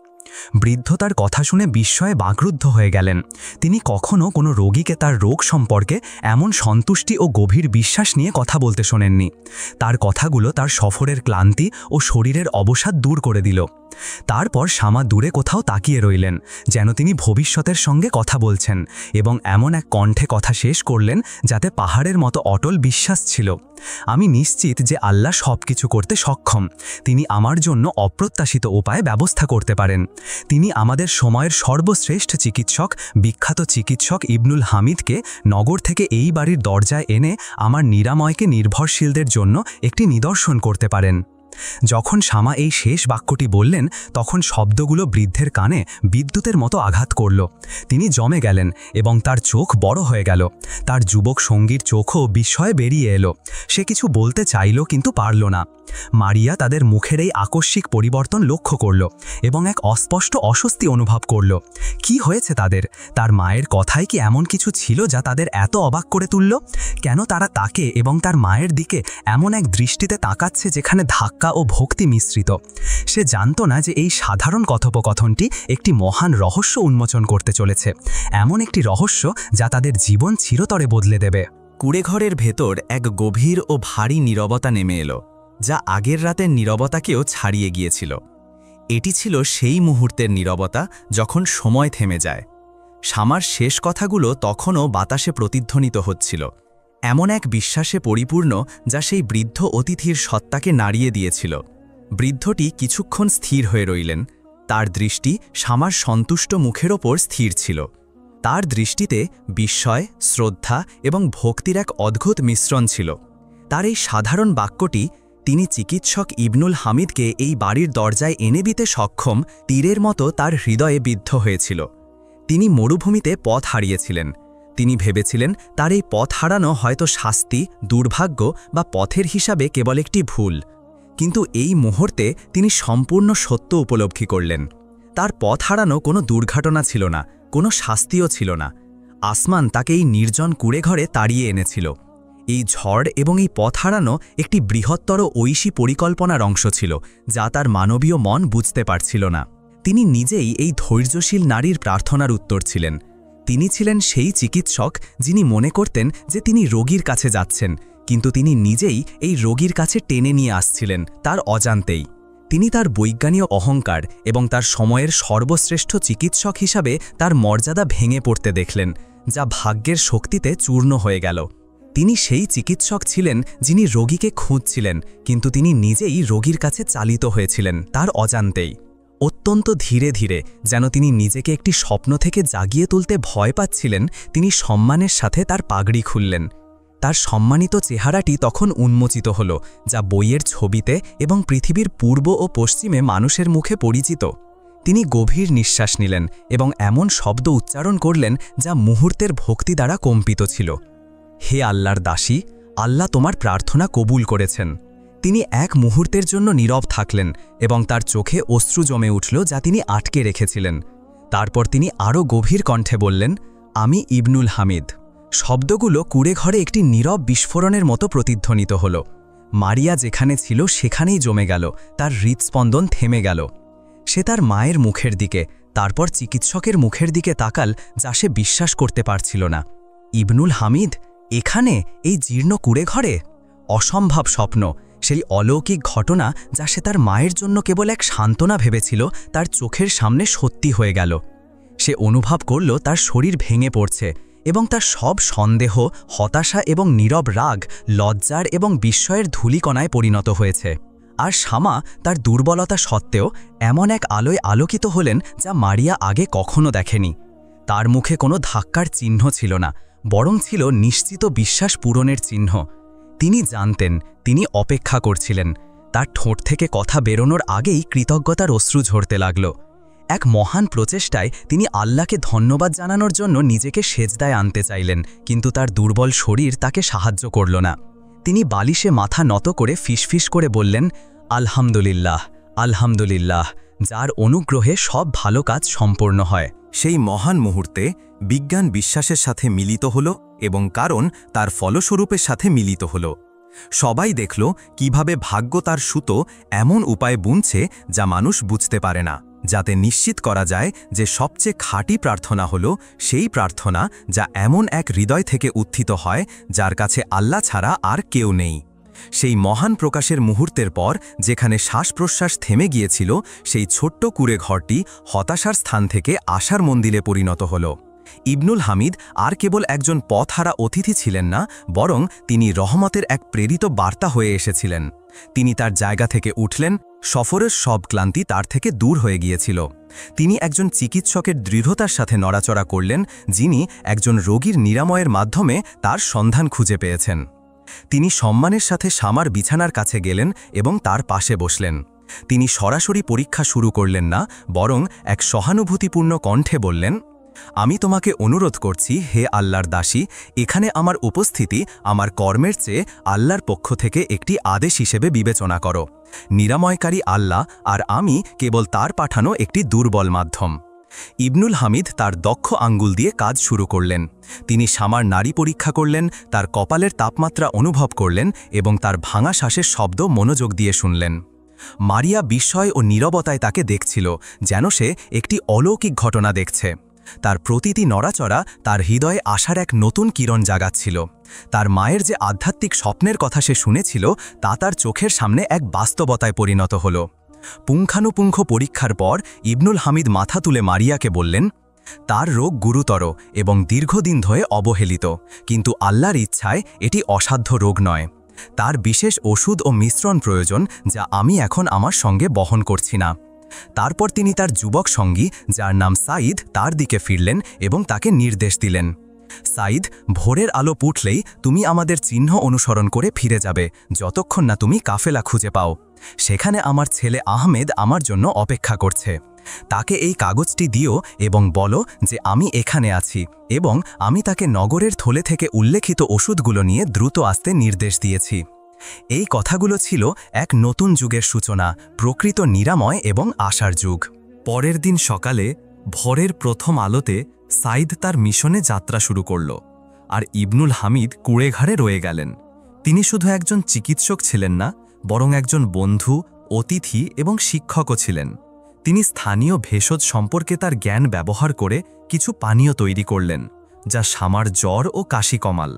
বৃদ্ধ তার কথা শুনে বিস্ময়ে বাকরুদ্ধ হয়ে গেলেন। তিনি কখনও কোনো রোগীকে তার রোগ সম্পর্কে এমন সন্তুষ্টি ও গভীর বিশ্বাস নিয়ে কথা বলতে শোনেননি। তার কথাগুলো তার সফরের ক্লান্তি ও শরীরের অবসাদ দূর করে দিল। তারপর শামা দূরে কোথাও তাকিয়ে রইলেন, যেন তিনি ভবিষ্যতের সঙ্গে কথা বলছেন, এবং এমন এক কণ্ঠে কথা শেষ করলেন যাতে পাহাড়ের মতো অটল বিশ্বাস ছিল, আমি নিশ্চিত যে আল্লাহ সব কিছু করতে সক্ষম। তিনি আমার জন্য অপ্রত্যাশিত উপায়ে ব্যবস্থা করতে পারেন। তিনি আমাদের সময়ের সর্বশ্রেষ্ঠ চিকিৎসক, বিখ্যাত চিকিৎসক ইবনুল হামিদকে নগর থেকে এই বাড়ির দরজায় এনে আমার নিরাময়কে নির্ভরশীলদের জন্য একটি নিদর্শন করতে পারেন। যখন শামা এই শেষ বাক্যটি বললেন, তখন শব্দগুলো বৃদ্ধের কানে বিদ্যুতের মতো আঘাত করল। তিনি জমে গেলেন এবং তার চোখ বড় হয়ে গেল। তার যুবক সঙ্গীর চোখও বিস্ময়ে বেরিয়ে এলো। সে কিছু বলতে চাইল, কিন্তু পারল না। মারিয়া তাদের মুখের এই আকস্মিক পরিবর্তন লক্ষ্য করল এবং এক অস্পষ্ট অস্বস্তি অনুভব করল। কি হয়েছে তাদের? তার মায়ের কথায় কি এমন কিছু ছিল যা তাদের এত অবাক করে তুলল? কেন তারা তাকে এবং তার মায়ের দিকে এমন এক দৃষ্টিতে তাকাচ্ছে যেখানে ধাক্কা ও ভক্তি মিশ্রিত? সে জানত না যে এই সাধারণ কথোপকথনটি একটি মহান রহস্য উন্মোচন করতে চলেছে, এমন একটি রহস্য যা তাদের জীবন চিরতরে বদলে দেবে। কুঁড়েঘরের ভেতর এক গভীর ও ভারী নীরবতা নেমে এলো, যা আগের রাতের নীরবতাকেও ছাড়িয়ে গিয়েছিল। এটি ছিল সেই মুহূর্তের নীরবতা যখন সময় থেমে যায়। শামার শেষ কথাগুলো তখনও বাতাসে প্রতিধ্বনিত হচ্ছিল, এমন এক বিশ্বাসে পরিপূর্ণ যা সেই বৃদ্ধ অতিথির সত্তাকে নাড়িয়ে দিয়েছিল। বৃদ্ধটি কিছুক্ষণ স্থির হয়ে রইলেন। তার দৃষ্টি শামার সন্তুষ্ট মুখের ওপর স্থির ছিল। তার দৃষ্টিতে বিস্ময়, শ্রদ্ধা এবং ভক্তির এক অদ্ভুত মিশ্রণ ছিল। তার এই সাধারণ বাক্যটি, তিনি চিকিৎসক ইবনুল হামিদকে এই বাড়ির দরজায় এনে দিতে সক্ষম, তীরের মতো তার হৃদয়ে বিদ্ধ হয়েছিল। তিনি মরুভূমিতে পথ হারিয়েছিলেন। তিনি ভেবেছিলেন তার এই পথ হারানো হয়তো শাস্তি, দুর্ভাগ্য বা পথের হিসাবে কেবল একটি ভুল। কিন্তু এই মুহূর্তে তিনি সম্পূর্ণ সত্য উপলব্ধি করলেন। তার পথ হারানো কোনো দুর্ঘটনা ছিল না, কোনো শাস্তিও ছিল না। আসমান তাকে এই নির্জন কুঁড়েঘরে তাড়িয়ে এনেছিল। এই ঝড় এবং এই পথ হারানো একটি বৃহত্তর ঐশী পরিকল্পনার অংশ ছিল, যা তার মানবীয় মন বুঝতে পারছিল না। তিনি নিজেই এই ধৈর্যশীল নারীর প্রার্থনার উত্তর ছিলেন। তিনি ছিলেন সেই চিকিৎসক যিনি মনে করতেন যে তিনি রোগীর কাছে যাচ্ছেন, কিন্তু তিনি নিজেই এই রোগীর কাছে টেনে নিয়ে আসছিলেন তার অজান্তেই। তিনি তার বৈজ্ঞানিক অহংকার এবং তার সময়ের সর্বশ্রেষ্ঠ চিকিৎসক হিসাবে তার মর্যাদা ভেঙে পড়তে দেখলেন, যা ভাগ্যের শক্তিতে চূর্ণ হয়ে গেল। তিনি সেই চিকিৎসক ছিলেন যিনি রোগীকে খুঁজছিলেন, কিন্তু তিনি নিজেই রোগীর কাছে চালিত হয়েছিলেন তার অজান্তেই। অত্যন্ত ধীরে ধীরে, যেন তিনি নিজেকে একটি স্বপ্ন থেকে জাগিয়ে তুলতে ভয় পাচ্ছিলেন, তিনি সম্মানের সাথে তার পাগড়ি খুললেন। তার সম্মানিত চেহারাটি তখন উন্মোচিত হল, যা বইয়ের ছবিতে এবং পৃথিবীর পূর্ব ও পশ্চিমে মানুষের মুখে পরিচিত। তিনি গভীর নিঃশ্বাস নিলেন এবং এমন শব্দ উচ্চারণ করলেন যা মুহূর্তের ভক্তি দ্বারা কম্পিত ছিল। হে আল্লাহর দাসী, আল্লাহ তোমার প্রার্থনা কবুল করেছেন। তিনি এক মুহূর্তের জন্য নীরব থাকলেন এবং তার চোখে অশ্রু জমে উঠল যা তিনি আটকে রেখেছিলেন। তারপর তিনি আরও গভীর কণ্ঠে বললেন, আমি ইবনুল হামিদ। শব্দগুলো কুঁড়েঘরে একটি নীরব বিস্ফোরণের মতো প্রতিধ্বনিত হল। মারিয়া যেখানে ছিল সেখানেই জমে গেল, তার হৃৎস্পন্দন থেমে গেল। সে তার মায়ের মুখের দিকে, তারপর চিকিৎসকের মুখের দিকে তাকাল, যা সে বিশ্বাস করতে পারছিল না। ইবনুল হামিদ এখানে, এই জীর্ণ কুঁড়েঘরে? অসম্ভব স্বপ্ন, সেই অলৌকিক ঘটনা যা সে তার মায়ের জন্য কেবল এক সান্ত্বনা ভেবেছিল, তার চোখের সামনে সত্যি হয়ে গেল। সে অনুভব করল তার শরীর ভেঙে পড়ছে এবং তার সব সন্দেহ, হতাশা এবং নীরব রাগ লজ্জার এবং বিস্ময়ের ধূলিকণায় পরিণত হয়েছে। আর শামা তার দুর্বলতা সত্ত্বেও এমন এক আলোয় আলোকিত হলেন যা মারিয়া আগে কখনো দেখেনি। তার মুখে কোনো ধাক্কার চিহ্ন ছিল না, বরং ছিল নিশ্চিত বিশ্বাস পূরণের চিহ্ন। তিনি জানতেন, তিনি অপেক্ষা করছিলেন। তার ঠোঁট থেকে কথা বেরোনোর আগেই কৃতজ্ঞতার অশ্রু ঝরতে লাগল। এক মহান প্রচেষ্টায় তিনি আল্লাহকে ধন্যবাদ জানানোর জন্য নিজেকে সেজদায় আনতে চাইলেন, কিন্তু তার দুর্বল শরীর তাকে সাহায্য করল না। তিনি বালিশে মাথা নত করে ফিসফিস করে বললেন, আলহামদুলিল্লাহ, আলহামদুলিল্লাহ, যার অনুগ্রহে সব ভালো কাজ সম্পূর্ণ হয়। সেই মহান মুহূর্তে বিজ্ঞান বিশ্বাসের সাথে মিলিত হল এবং কারণ তার ফলস্বরূপের সাথে মিলিত হল। সবাই দেখল কিভাবে ভাগ্য তার সুতো এমন উপায়ে বুনছে যা মানুষ বুঝতে পারে না, যাতে নিশ্চিত করা যায় যে সবচেয়ে খাঁটি প্রার্থনা হল সেই প্রার্থনা যা এমন এক হৃদয় থেকে উত্থিত হয় যার কাছে আল্লাহ ছাড়া আর কেউ নেই। সেই মহান প্রকাশের মুহূর্তের পর যেখানে শ্বাস প্রশ্বাস থেমে গিয়েছিল, সেই ছোট্ট কুঁড়ে ঘরটি হতাশার স্থান থেকে আশার মন্দিরে পরিণত হল। ইবনুল হামিদ আর কেবল একজন পথহারা অতিথি ছিলেন না, বরং তিনি রহমতের এক প্রেরিত বার্তা হয়ে এসেছিলেন। তিনি তার জায়গা থেকে উঠলেন, সফরের সব ক্লান্তি তার থেকে দূর হয়ে গিয়েছিল। তিনি একজন চিকিৎসকের দৃঢ়তার সাথে নড়াচড়া করলেন, যিনি একজন রোগীর নিরাময়ের মাধ্যমে তার সন্ধান খুঁজে পেয়েছেন। তিনি সম্মানের সাথে শামার বিছানার কাছে গেলেন এবং তার পাশে বসলেন। তিনি সরাসরি পরীক্ষা শুরু করলেন না, বরং এক সহানুভূতিপূর্ণ কণ্ঠে বললেন, আমি তোমাকে অনুরোধ করছি, হে আল্লাহর দাসী, এখানে আমার উপস্থিতি আমার কর্মের চেয়ে আল্লাহর পক্ষ থেকে একটি আদেশ হিসেবে বিবেচনা করো। নিরাময়কারী আল্লাহ, আর আমি কেবল তার পাঠানো একটি দুর্বল মাধ্যম। ইবনুল হামিদ তার দক্ষ আঙ্গুল দিয়ে কাজ শুরু করলেন। তিনি শামার নাড়ি পরীক্ষা করলেন, তার কপালের তাপমাত্রা অনুভব করলেন এবং তার ভাঙা শ্বাসের শব্দ মনোযোগ দিয়ে শুনলেন। মারিয়া বিস্ময় ও নীরবতায় তাকে দেখছিল, যেন সে একটি অলৌকিক ঘটনা দেখছে। তার প্রতিটি নড়াচড়া তার হৃদয়ে আশার এক নতুন কিরণ জাগাচ্ছিল। তার মায়ের যে আধ্যাত্মিক স্বপ্নের কথা সে শুনেছিল, তা তার চোখের সামনে এক বাস্তবতায় পরিণত হল। পুঙ্খানুপুঙ্খ পরীক্ষার পর ইবনুল হামিদ মাথা তুলে মারিয়াকে বললেন, তার রোগ গুরুতর এবং দীর্ঘদিন ধরে অবহেলিত, কিন্তু আল্লাহর ইচ্ছায় এটি অসাধ্য রোগ নয়। তার বিশেষ ওষুধ ও মিশ্রণ প্রয়োজন, যা আমি এখন আমার সঙ্গে বহন করছি না। তারপর তিনি তার যুবক সঙ্গী, যার নাম সাঈদ, তার দিকে ফিরলেন এবং তাকে নির্দেশ দিলেন, সাঈদ, ভোরের আলো ফুটলেই তুমি আমাদের চিহ্ন অনুসরণ করে ফিরে যাবে, যতক্ষণ না তুমি কাফেলা খুঁজে পাও। সেখানে আমার ছেলে আহমেদ আমার জন্য অপেক্ষা করছে। তাকে এই কাগজটি দিও এবং বলো যে আমি এখানে আছি এবং আমি তাকে নগরের থলে থেকে উল্লেখিত ওষুধগুলো নিয়ে দ্রুত আসতে নির্দেশ দিয়েছি। এই কথাগুলো ছিল এক নতুন যুগের সূচনা, প্রকৃত নিরাময় এবং আশার যুগ। পরের দিন সকালে ভোরের প্রথম আলোতে সাঈদ তার মিশনে যাত্রা শুরু করল। আর ইবনুল হামিদ কুড়েঘাড়ে রয়ে গেলেন। তিনি শুধু একজন চিকিৎসক ছিলেন না, বরং একজন বন্ধু, অতিথি এবং শিক্ষকও ছিলেন। তিনি স্থানীয় ভেষজ সম্পর্কে তার জ্ঞান ব্যবহার করে কিছু পানীয় তৈরি করলেন, যা শামার জ্বর ও কাশি কমাল।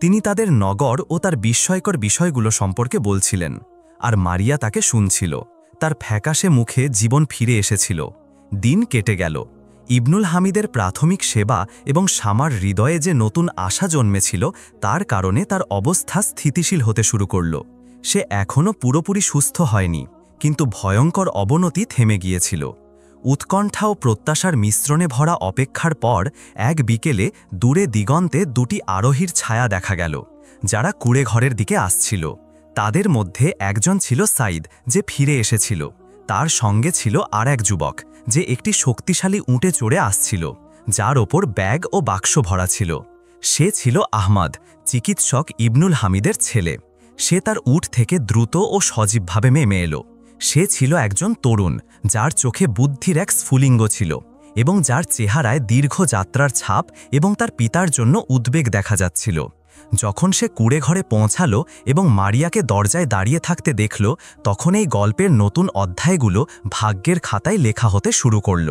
তিনি তাদের নগর ও তার বিস্ময়কর বিষয়গুলো সম্পর্কে বলছিলেন, আর মারিয়া তাকে শুনছিল। তার ফ্যাকাশে মুখে জীবন ফিরে এসেছিল। দিন কেটে গেল। ইবনুল হামিদের প্রাথমিক সেবা এবং শামার হৃদয়ে যে নতুন আশা জন্মেছিল, তার কারণে তার অবস্থা স্থিতিশীল হতে শুরু করল। সে এখনও পুরোপুরি সুস্থ হয়নি, কিন্তু ভয়ঙ্কর অবনতি থেমে গিয়েছিল। উৎকণ্ঠা ও প্রত্যাশার মিশ্রণে ভরা অপেক্ষার পর এক বিকেলে দূরে দিগন্তে দুটি আরোহীর ছায়া দেখা গেল, যারা কুড়েঘরের দিকে আসছিল। তাদের মধ্যে একজন ছিল সাইদ, যে ফিরে এসেছিল। তার সঙ্গে ছিল আর এক যুবক, যে একটি শক্তিশালী উঁটে চড়ে আসছিল, যার ওপর ব্যাগ ও বাক্স ভরা ছিল। সে ছিল আহমদ, চিকিৎসক ইবনুল হামিদের ছেলে। সে তার উট থেকে দ্রুত ও সজীবভাবে নেমে এলো। সে ছিল একজন তরুণ, যার চোখে বুদ্ধির এক স্ফুলিঙ্গ ছিল এবং যার চেহারায় দীর্ঘ যাত্রার ছাপ এবং তার পিতার জন্য উদ্বেগ দেখা যাচ্ছিল। যখন সে কুড়েঘরে পৌঁছালো এবং মারিয়াকে দরজায় দাঁড়িয়ে থাকতে দেখল, তখন এই গল্পের নতুন অধ্যায়গুলো ভাগ্যের খাতায় লেখা হতে শুরু করল।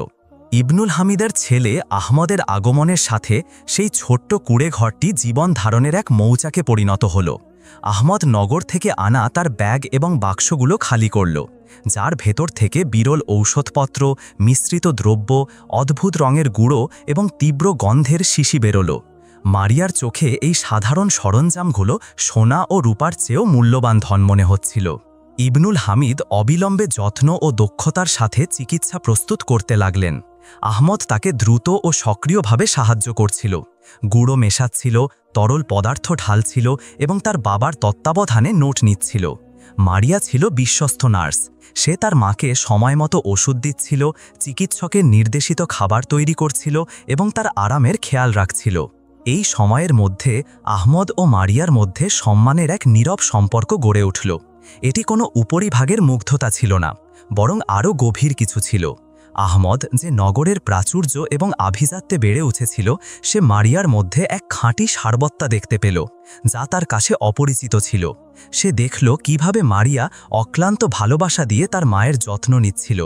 ইবনুল হামিদের ছেলে আহমদের আগমনের সাথে সেই ছোট্ট কুড়েঘরটি জীবন ধারণের এক মৌচাকে পরিণত হল। আহমদ নগর থেকে আনা তার ব্যাগ এবং বাক্সগুলো খালি করল, যার ভেতর থেকে বিরল ঔষধপত্র, মিশ্রিত দ্রব্য, অদ্ভুত রঙের গুঁড়ো এবং তীব্র গন্ধের শিশি বেরোল। মারিয়ার চোখে এই সাধারণ সরঞ্জামগুলো সোনা ও রূপার চেয়েও মূল্যবান ধন মনে হচ্ছিল। ইবনুল হামিদ অবিলম্বে যত্ন ও দক্ষতার সাথে চিকিৎসা প্রস্তুত করতে লাগলেন। আহমদ তাকে দ্রুত ও সক্রিয়ভাবে সাহায্য করছিল। গুঁড়ো মেশাচ্ছিল, তরল পদার্থ ঢালছিল এবং তার বাবার তত্ত্বাবধানে নোট নিচ্ছিল। মারিয়া ছিল বিশ্বস্ত নার্স। সে তার মাকে সময়মতো ওষুধ দিচ্ছিল, চিকিৎসকের নির্দেশিত খাবার তৈরি করছিল এবং তার আরামের খেয়াল রাখছিল। এই সময়ের মধ্যে আহমদ ও মারিয়ার মধ্যে সম্মানের এক নীরব সম্পর্ক গড়ে উঠল। এটি কোনো উপরিভাগের মুগ্ধতা ছিল না, বরং আরও গভীর কিছু ছিল। আহমদ, যে নগরের প্রাচুর্য এবং আভিজাত্যে বেড়ে উঠেছিল, সে মারিয়ার মধ্যে এক খাঁটি সারবত্তা দেখতে পেল, যা তার কাছে অপরিচিত ছিল। সে দেখল কিভাবে মারিয়া অক্লান্ত ভালোবাসা দিয়ে তার মায়ের যত্ন নিচ্ছিল।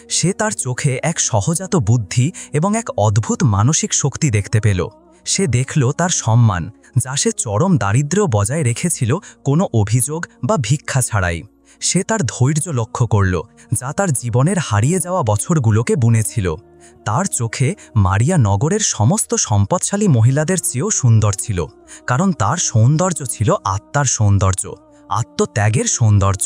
সে তার চোখে এক সহজাত বুদ্ধি এবং এক অদ্ভুত মানসিক শক্তি দেখতে পেল। সে দেখল তার সম্মান, যা সে চরম দারিদ্র্য বজায় রেখেছিল কোনো অভিযোগ বা ভিক্ষা ছাড়াই। সে তার ধৈর্য লক্ষ্য করল, যা তার জীবনের হারিয়ে যাওয়া বছরগুলোকে বুনেছিল। তার চোখে মারিয়া নগরের সমস্ত সম্পদশালী মহিলাদের চেয়েও সুন্দর ছিল, কারণ তার সৌন্দর্য ছিল আত্মার সৌন্দর্য, আত্মত্যাগের সৌন্দর্য।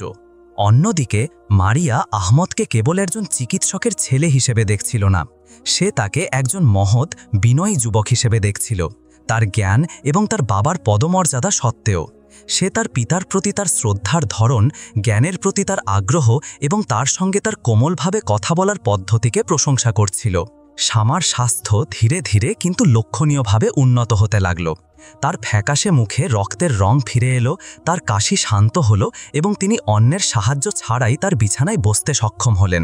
অন্যদিকে মারিয়া আহমদকে কেবল একজন চিকিৎসকের ছেলে হিসেবে দেখছিল না, সে তাকে একজন মহৎ, বিনয়ী যুবক হিসেবে দেখছিল। তার জ্ঞান এবং তার বাবার পদমর্যাদা সত্ত্বেও সে তার পিতার প্রতি তার শ্রদ্ধার ধরন, জ্ঞানের প্রতি তার আগ্রহ এবং তার সঙ্গে তার কোমলভাবে কথা বলার পদ্ধতিকে প্রশংসা করছিল। শামার স্বাস্থ্য ধীরে ধীরে কিন্তু লক্ষণীয়ভাবে উন্নত হতে লাগল। তার ফ্যাকাশে মুখে রক্তের রং ফিরে এলো, তার কাশি শান্ত হলো এবং তিনি অন্যের সাহায্য ছাড়াই তার বিছানায় বসতে সক্ষম হলেন।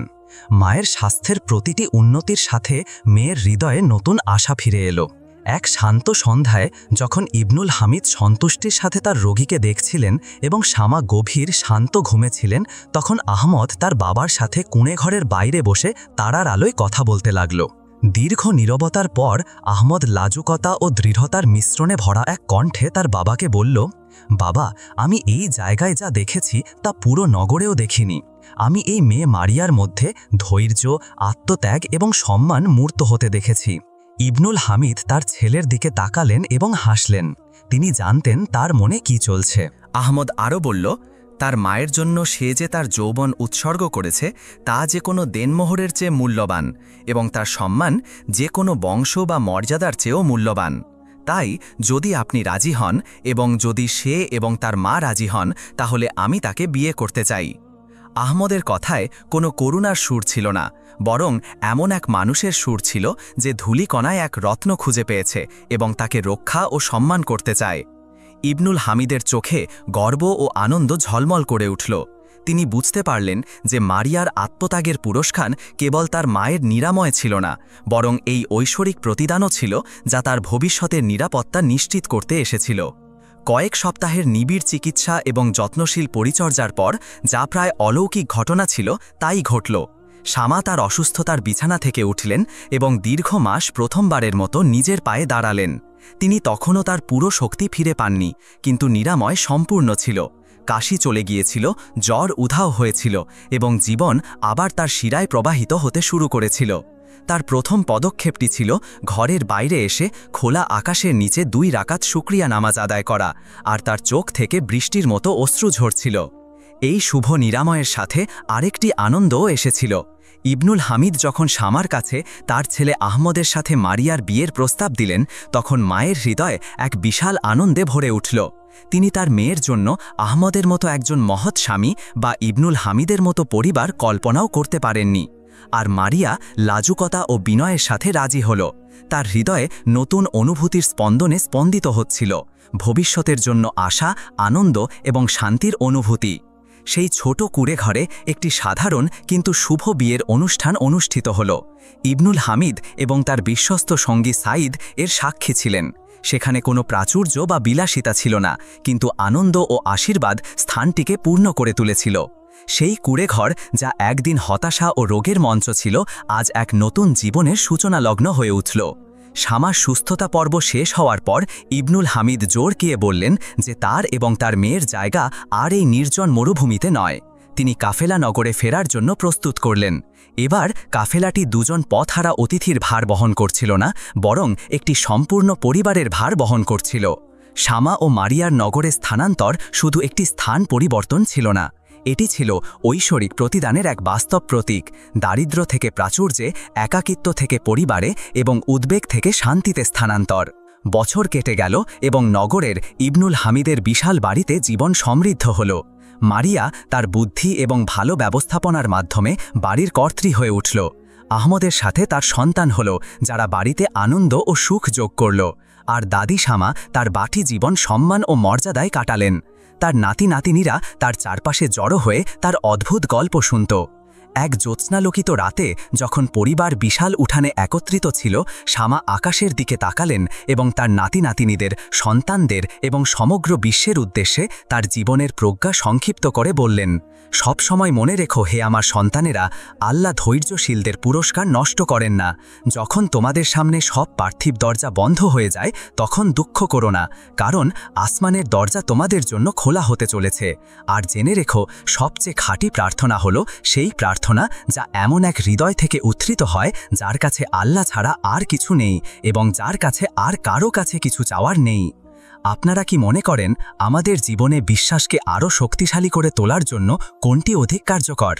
মায়ের স্বাস্থ্যের প্রতিটি উন্নতির সাথে মেয়ের হৃদয়ে নতুন আশা ফিরে এলো। এক শান্ত সন্ধ্যায় যখন ইবনুল হামিদ সন্তুষ্টির সাথে তার রোগীকে দেখছিলেন এবং শামা গভীর শান্ত ঘুমেছিলেন, তখন আহমদ তার বাবার সাথে কুঁড়েঘরের বাইরে বসে তারার আলোয় কথা বলতে লাগল। দীর্ঘ নীরবতার পর আহমদ লাজুকতা ও দৃঢ়তার মিশ্রণে ভরা এক কণ্ঠে তার বাবাকে বলল, বাবা, আমি এই জায়গায় যা দেখেছি তা পুরো নগরেও দেখিনি। আমি এই মেয়ে মারিয়ার মধ্যে ধৈর্য, আত্মত্যাগ এবং সম্মান মূর্ত হতে দেখেছি। ইবনুল হামিদ তার ছেলের দিকে তাকালেন এবং হাসলেন। তিনি জানতেন তার মনে কি চলছে। আহমদ আরও বলল, তার মায়ের জন্য সে যে তার যৌবন উৎসর্গ করেছে তা যে কোনো দেনমোহরের চেয়ে মূল্যবান এবং তার সম্মান যে কোনো বংশ বা মর্যাদার চেয়েও মূল্যবান। তাই যদি আপনি রাজি হন এবং যদি সে এবং তার মা রাজি হন, তাহলে আমি তাকে বিয়ে করতে চাই। আহমদের কথায় কোনো করুণার সুর ছিল না, বরং এমন এক মানুষের সুর ছিল যে ধূলিকণায় এক রত্ন খুঁজে পেয়েছে এবং তাকে রক্ষা ও সম্মান করতে চায়। ইবনুল হামিদের চোখে গর্ব ও আনন্দ ঝলমল করে উঠল। তিনি বুঝতে পারলেন যে মারিয়ার আত্মত্যাগের পুরস্কার কেবল তার মায়ের নিরাময় ছিল না, বরং এই ঐশ্বরিক প্রতিদানও ছিল যা তার ভবিষ্যতের নিরাপত্তা নিশ্চিত করতে এসেছিল। কয়েক সপ্তাহের নিবিড় চিকিৎসা এবং যত্নশীল পরিচর্যার পর যা প্রায় অলৌকিক ঘটনা ছিল তাই ঘটল। শামা তার অসুস্থতার বিছানা থেকে উঠলেন এবং দীর্ঘ মাস প্রথমবারের মতো নিজের পায়ে দাঁড়ালেন। তিনি তখনও তার পুরো শক্তি ফিরে পাননি, কিন্তু নিরাময় সম্পূর্ণ ছিল। কাশি চলে গিয়েছিল, জ্বর উধাও হয়েছিল এবং জীবন আবার তার শিরায় প্রবাহিত হতে শুরু করেছিল। তার প্রথম পদক্ষেপটি ছিল ঘরের বাইরে এসে খোলা আকাশের নিচে 2 রাকাত শুকরিয়া নামাজ আদায় করা, আর তার চোখ থেকে বৃষ্টির মতো অশ্রু ঝরছিল। এই শুভ নিরাময়ের সাথে আরেকটি আনন্দও এসেছিল। ইবনুল হামিদ যখন শামার কাছে তার ছেলে আহমদের সাথে মারিয়ার বিয়ের প্রস্তাব দিলেন, তখন মায়ের হৃদয় এক বিশাল আনন্দে ভরে উঠল। তিনি তার মেয়ের জন্য আহমদের মতো একজন মহৎ স্বামী বা ইবনুল হামিদের মতো পরিবার কল্পনাও করতে পারেননি। আর মারিয়া লাজুকতা ও বিনয়ের সাথে রাজি হল। তার হৃদয়ে নতুন অনুভূতির স্পন্দনে স্পন্দিত হচ্ছিল, ভবিষ্যতের জন্য আশা, আনন্দ এবং শান্তির অনুভূতি। সেই ছোট কুঁড়ে ঘরে একটি সাধারণ কিন্তু শুভ বিয়ের অনুষ্ঠান অনুষ্ঠিত হল। ইবনুল হামিদ এবং তার বিশ্বস্ত সঙ্গী সাঈদ এর সাক্ষী ছিলেন। সেখানে কোনো প্রাচুর্য বা বিলাসিতা ছিল না, কিন্তু আনন্দ ও আশীর্বাদ স্থানটিকে পূর্ণ করে তুলেছিল। সেই কুঁড়েঘর যা একদিন হতাশা ও রোগের মঞ্চ ছিল, আজ এক নতুন জীবনের সূচনা লগ্ন হয়ে উঠল। শামার সুস্থতা পর্ব শেষ হওয়ার পর ইবনুল হামিদ জোর দিয়ে বললেন যে তার এবং তার মেয়ের জায়গা আর এই নির্জন মরুভূমিতে নয়। তিনি কাফেলা নগরে ফেরার জন্য প্রস্তুত করলেন। এবার কাফেলাটি 2জন পথহারা অতিথির ভার বহন করছিল না, বরং একটি সম্পূর্ণ পরিবারের ভার বহন করছিল। শামা ও মারিয়ার নগরে স্থানান্তর শুধু একটি স্থান পরিবর্তন ছিল না, এটি ছিল ঐশ্বরিক প্রতিদানের এক বাস্তব প্রতীক। দারিদ্র্য থেকে প্রাচুর্যে, একাকিত্ব থেকে পরিবারে এবং উদ্বেগ থেকে শান্তিতে স্থানান্তর। বছর কেটে গেল এবং নগরের ইবনুল হামিদের বিশাল বাড়িতে জীবন সমৃদ্ধ হল। মারিয়া তার বুদ্ধি এবং ভালো ব্যবস্থাপনার মাধ্যমে বাড়ির কর্ত্রী হয়ে উঠল। আহমদের সাথে তার সন্তান হল, যারা বাড়িতে আনন্দ ও সুখ যোগ করল। আর দাদি শামা তার বাটি জীবন সম্মান ও মর্যাদায় কাটালেন। তার নাতি নাতিনীরা তার চারপাশে জড়ো হয়ে তার অদ্ভুত গল্প শুনত। এক জ্যোৎস্নালোকিত রাতে যখন পরিবার বিশাল উঠানে একত্রিত ছিল, শামা আকাশের দিকে তাকালেন এবং তার নাতি নাতিনীদের, সন্তানদের এবং সমগ্র বিশ্বের উদ্দেশ্যে তার জীবনের প্রজ্ঞা সংক্ষিপ্ত করে বললেন, সব সময় মনে রেখো হে আমার সন্তানেরা, আল্লাহ ধৈর্যশীলদের পুরস্কার নষ্ট করেন না। যখন তোমাদের সামনে সব পার্থিব দরজা বন্ধ হয়ে যায়, তখন দুঃখ করো না, কারণ আসমানের দরজা তোমাদের জন্য খোলা হতে চলেছে। আর জেনে রেখো, সবচেয়ে খাঁটি প্রার্থনা হলো সেই প্রার্থনা যা এমন এক হৃদয় থেকে উত্থিত হয় যার কাছে আল্লাহ ছাড়া আর কিছু নেই এবং যার কাছে আর কারো কাছে কিছু চাওয়ার নেই। আপনারা কি মনে করেন আমাদের জীবনে বিশ্বাসকে আরও শক্তিশালী করে তোলার জন্য কোনটি অধিক কার্যকর?